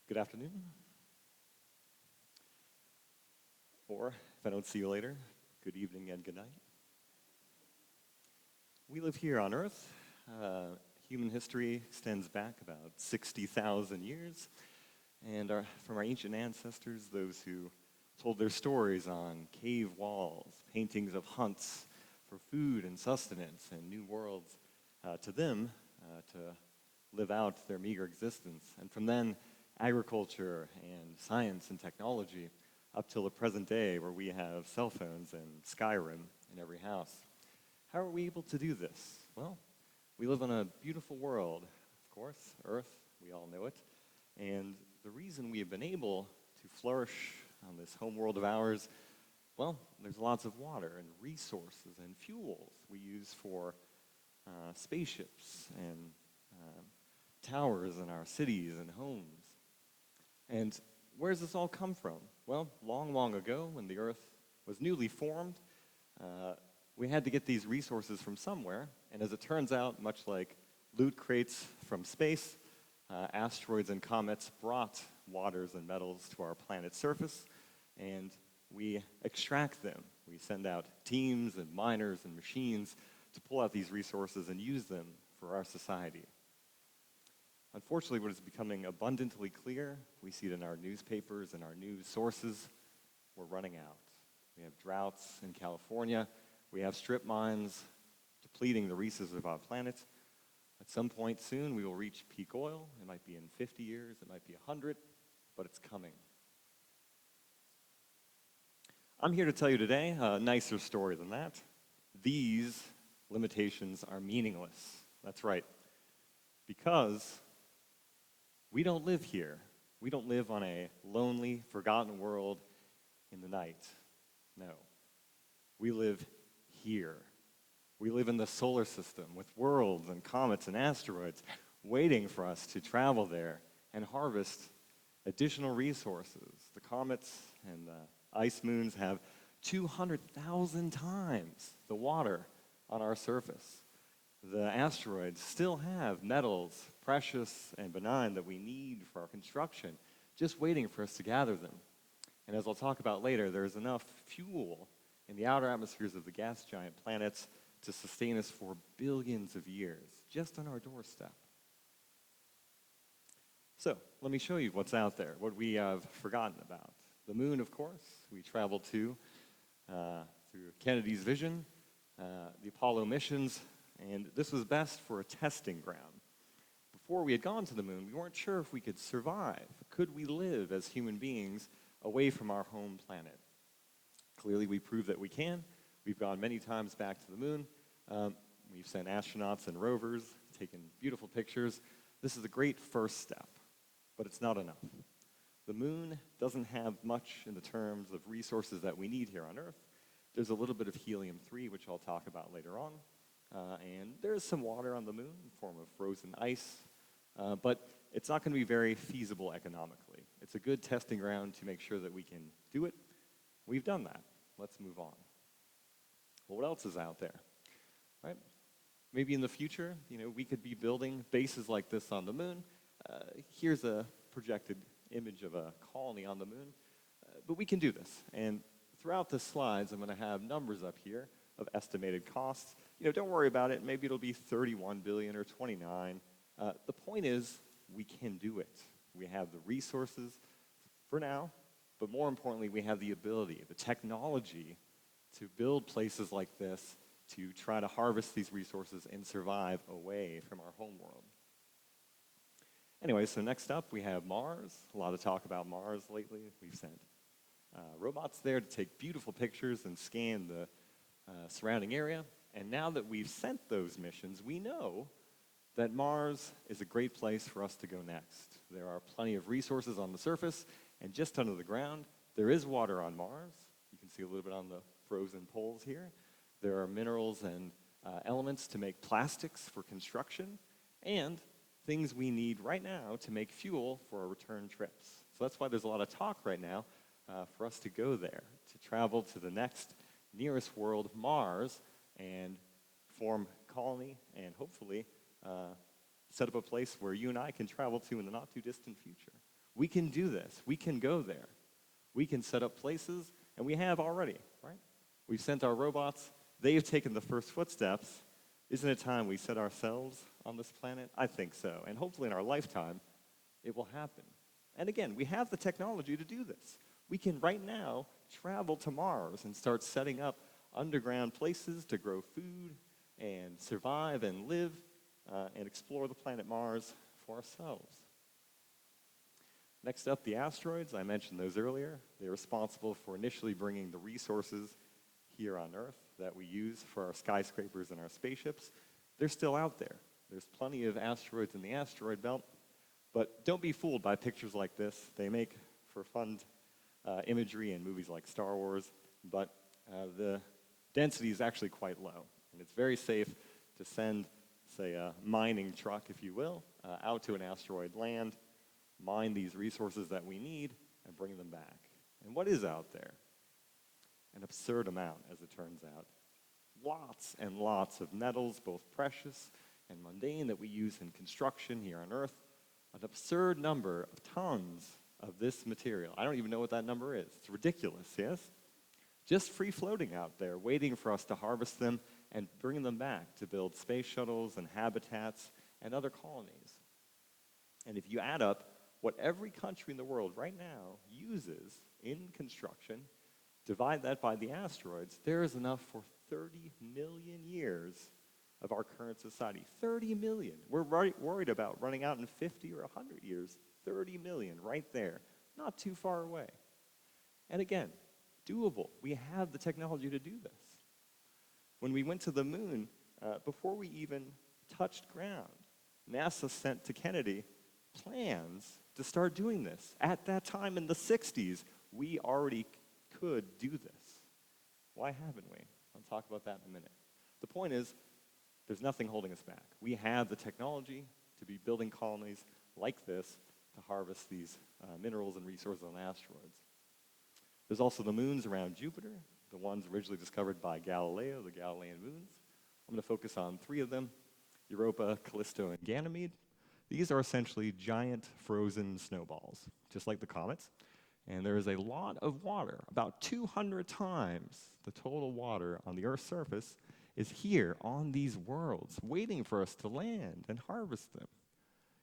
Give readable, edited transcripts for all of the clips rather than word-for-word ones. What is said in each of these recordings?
Good afternoon. Or, if I don't see you later, good evening and good night. We live here on Earth. Human history extends back about 60,000 years. And from our ancient ancestors, those who told their stories on cave walls, paintings of hunts for food and sustenance and new worlds, to them to live out their meager existence. And from then, agriculture and science and technology up till the present day where we have cell phones and Skyrim in every house. How are we able to do this? Well, we live on a beautiful world, of course, Earth, we all know it. And the reason we have been able to flourish on this home world of ours, well, there's lots of water and resources and fuels we use for spaceships and towers in our cities and homes. And where does this all come from? Well, long, long ago, when the Earth was newly formed, we had to get these resources from somewhere. And as it turns out, much like loot crates from space, asteroids and comets brought waters and metals to our planet's surface, and we extract them. We send out teams and miners and machines to pull out these resources and use them for our society. Unfortunately, what is becoming abundantly clear, we see it in our newspapers and our news sources, we're running out. We have droughts in California. We have strip mines depleting the resources of our planet. At some point soon, we will reach peak oil. It might be in 50 years, it might be 100, but it's coming. I'm here to tell you today a nicer story than that. These limitations are meaningless. That's right. Because we don't live here. We don't live on a lonely, forgotten world in the night. No. We live here. We live in the solar system with worlds and comets and asteroids waiting for us to travel there and harvest additional resources. The comets and the ice moons have 200,000 times the water on our surface. The asteroids still have metals, precious and benign, that we need for our construction, just waiting for us to gather them. And as I'll talk about later, there's enough fuel in the outer atmospheres of the gas giant planets to sustain us for billions of years, just on our doorstep. So, let me show you what's out there, what we have forgotten about. The moon, of course, we traveled to through Kennedy's vision, the Apollo missions, and this was best for a testing ground. Before we had gone to the moon, we weren't sure if we could survive. Could we live as human beings away from our home planet? Clearly, we proved that we can. We've gone many times back to the moon. We've sent astronauts and rovers, taken beautiful pictures. This is a great first step, but it's not enough. The moon doesn't have much in the terms of resources that we need here on Earth. There's a little bit of helium-3, which I'll talk about later on. And there's some water on the moon in the form of frozen ice, but it's not going to be very feasible economically. It's a good testing ground to make sure that we can do it. We've done that. Let's move on. Well, what else is out there? Right? Maybe in the future, we could be building bases like this on the moon. Here's a projected image of a colony on the moon. But we can do this. And throughout the slides, I'm going to have numbers up here of estimated costs. Don't worry about it. Maybe it'll be 31 billion or 29. The point is, we can do it. We have the resources for now, but more importantly, we have the ability, the technology to build places like this to try to harvest these resources and survive away from our home world. Anyway, so next up we have Mars. A lot of talk about Mars lately. We've sent robots there to take beautiful pictures and scan the surrounding area. And now that we've sent those missions, we know that Mars is a great place for us to go next. There are plenty of resources on the surface, and just under the ground, there is water on Mars. You can see a little bit on the frozen poles here. There are minerals and elements to make plastics for construction, and things we need right now to make fuel for our return trips. So that's why there's a lot of talk right now for us to go there, to travel to the next nearest world, Mars, and form a colony and hopefully set up a place where you and I can travel to in the not too distant future. We can do this. We can go there. We can set up places, and we have already, right? We've sent our robots. They've taken the first footsteps. Isn't it time we set ourselves on this planet? I think so. And hopefully in our lifetime, it will happen. And again, we have the technology to do this. We can right now travel to Mars and start setting up underground places to grow food and survive and live and explore the planet Mars for ourselves. Next up, the asteroids. I mentioned those earlier. They're responsible for initially bringing the resources here on Earth that we use for our skyscrapers and our spaceships. They're still out there. There's plenty of asteroids in the asteroid belt, but don't be fooled by pictures like this. They make for fun imagery in movies like Star Wars, but the density is actually quite low, and it's very safe to send, say, a mining truck, if you will, out to an asteroid land, mine these resources that we need, and bring them back. And what is out there? An absurd amount, as it turns out. Lots and lots of metals, both precious and mundane, that we use in construction here on Earth. An absurd number of tons of this material. I don't even know what that number is. It's ridiculous, yes? Just free floating out there, waiting for us to harvest them and bring them back to build space shuttles and habitats and other colonies. And if you add up what every country in the world right now uses in construction, divide that by the asteroids, there is enough for 30 million years of our current society. 30 million. We're worried about running out in 50 or 100 years. 30 million right there, not too far away. And again, doable. We have the technology to do this. When we went to the moon, before we even touched ground, NASA sent to Kennedy plans to start doing this. At that time in the 60s, we already could do this. Why haven't we? I'll talk about that in a minute. The point is, there's nothing holding us back. We have the technology to be building colonies like this to harvest these minerals and resources on asteroids. There's also the moons around Jupiter, the ones originally discovered by Galileo, the Galilean moons. I'm going to focus on 3 of them, Europa, Callisto, and Ganymede. These are essentially giant frozen snowballs, just like the comets. And there is a lot of water, about 200 times the total water on the Earth's surface is here on these worlds, waiting for us to land and harvest them.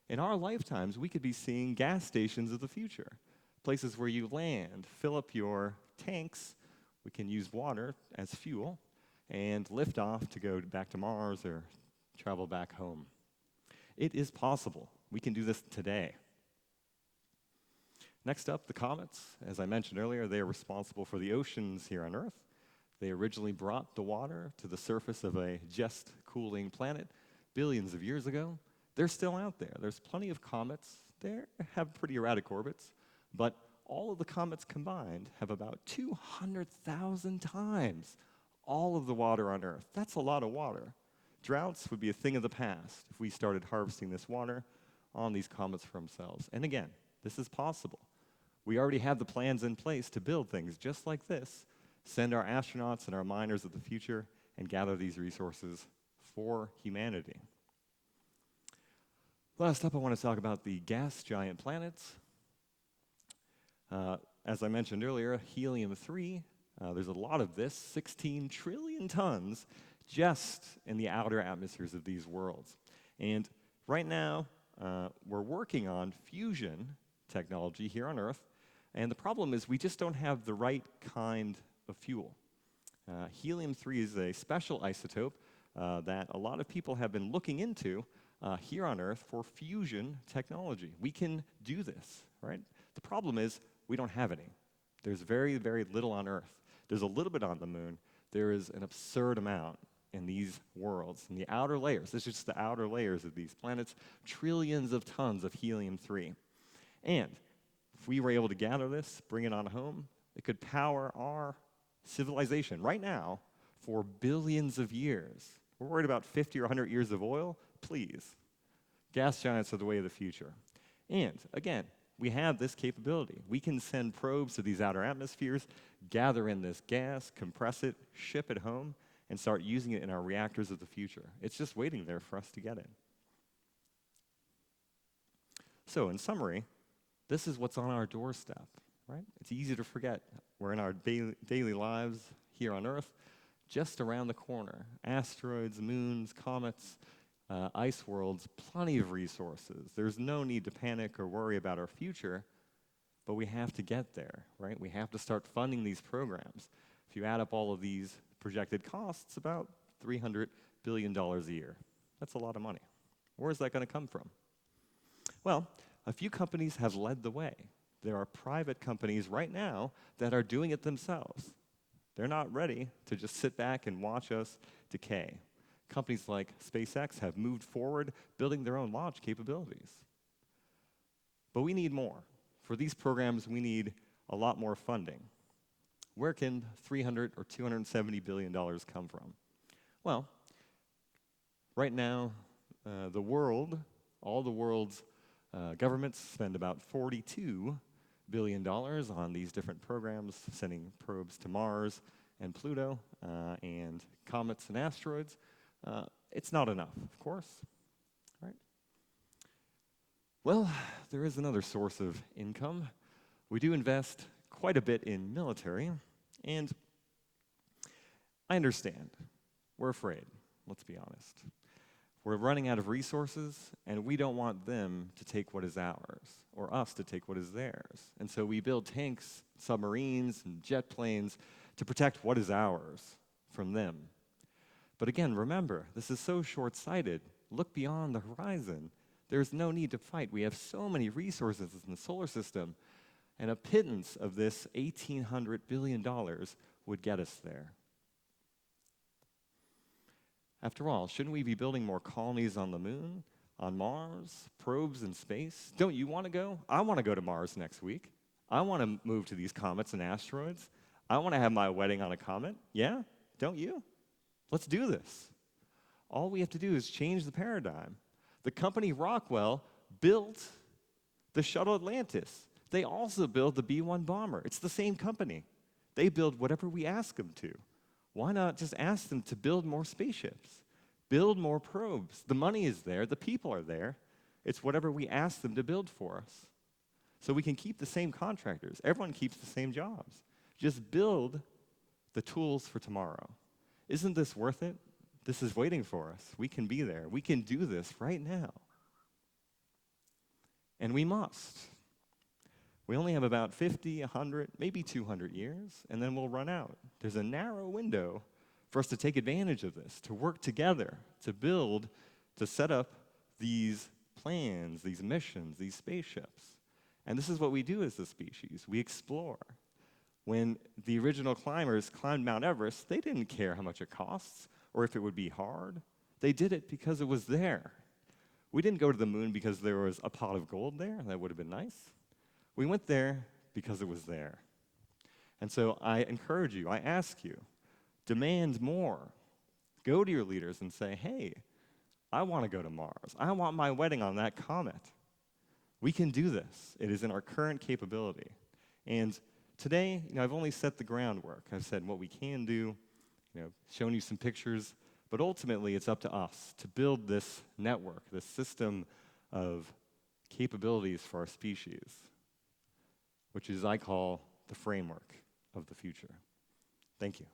In our lifetimes, we could be seeing gas stations of the future, places where you land, fill up your tanks, we can use water as fuel, and lift off to go back to Mars or travel back home. It is possible. We can do this today. Next up, the comets. As I mentioned earlier, they are responsible for the oceans here on Earth. They originally brought the water to the surface of a just cooling planet billions of years ago. They're still out there. There's plenty of comets. They have pretty erratic orbits, but all of the comets combined have about 200,000 times all of the water on Earth. That's a lot of water. Droughts would be a thing of the past if we started harvesting this water on these comets for themselves. And again, this is possible. We already have the plans in place to build things just like this, send our astronauts and our miners of the future, and gather these resources for humanity. Last up, I want to talk about the gas giant planets. As I mentioned earlier, helium-3, there's a lot of this, 16 trillion tons, just in the outer atmospheres of these worlds. And right now, we're working on fusion technology here on Earth, and the problem is we just don't have the right kind of fuel. Helium-3 is a special isotope that a lot of people have been looking into here on Earth for fusion technology. We can do this, right? The problem is we don't have any. There's very, very little on Earth. There's a little bit on the moon. There is an absurd amount in these worlds, in the outer layers. This is just the outer layers of these planets, trillions of tons of helium-3. And if we were able to gather this, bring it on home, it could power our civilization right now for billions of years. We're worried about 50 or 100 years of oil? Please. Gas giants are the way of the future. And again, we have this capability. We can send probes to these outer atmospheres, gather in this gas, compress it, ship it home, and start using it in our reactors of the future. It's just waiting there for us to get it. So in summary, This is what's on our doorstep, right? It's easy to forget. We're in our daily lives here on Earth, just around the corner. Asteroids, moons, comets, ice worlds, plenty of resources. There's no need to panic or worry about our future, but we have to get there, right? We have to start funding these programs. If you add up all of these projected costs, about $300 billion a year. That's a lot of money. Where is that going to come from? Well, a few companies have led the way. There are private companies right now that are doing it themselves. They're not ready to just sit back and watch us decay. Companies like SpaceX have moved forward, building their own launch capabilities. But we need more. For these programs, we need a lot more funding. Where can $300 or $270 billion come from? Well, right now, all the world's governments spend about $42 billion on these different programs, sending probes to Mars and Pluto and comets and asteroids. It's not enough, of course, right? Well, there is another source of income. We do invest quite a bit in military, and I understand. We're afraid, let's be honest. We're running out of resources, and we don't want them to take what is ours, or us to take what is theirs. And so we build tanks, submarines, and jet planes to protect what is ours from them. But again, remember, this is so short-sighted. Look beyond the horizon. There's no need to fight. We have so many resources in the solar system, and a pittance of this $1,800 billion would get us there. After all, shouldn't we be building more colonies on the moon, on Mars, probes in space? Don't you want to go? I want to go to Mars next week. I want to move to these comets and asteroids. I want to have my wedding on a comet. Yeah? Don't you? Let's do this. All we have to do is change the paradigm. The company Rockwell built the shuttle Atlantis. They also built the B-1 bomber. It's the same company. They build whatever we ask them to. Why not just ask them to build more spaceships, build more probes? The money is there, the people are there. It's whatever we ask them to build for us. So we can keep the same contractors. Everyone keeps the same jobs. Just build the tools for tomorrow. Isn't this worth it? This is waiting for us. We can be there. We can do this right now. And we must. We only have about 50, 100, maybe 200 years, and then we'll run out. There's a narrow window for us to take advantage of this, to work together, to build, to set up these plans, these missions, these spaceships. And this is what we do as a species. We explore. When the original climbers climbed Mount Everest, they didn't care how much it costs or if it would be hard. They did it because it was there. We didn't go to the moon because there was a pot of gold there. That would have been nice. We went there because it was there. And so I encourage you, I ask you, demand more. Go to your leaders and say, hey, I want to go to Mars. I want my wedding on that comet. We can do this. It is in our current capability. And today, I've only set the groundwork. I've said what we can do, shown you some pictures, but ultimately it's up to us to build this network, this system of capabilities for our species, which is I call the framework of the future. Thank you.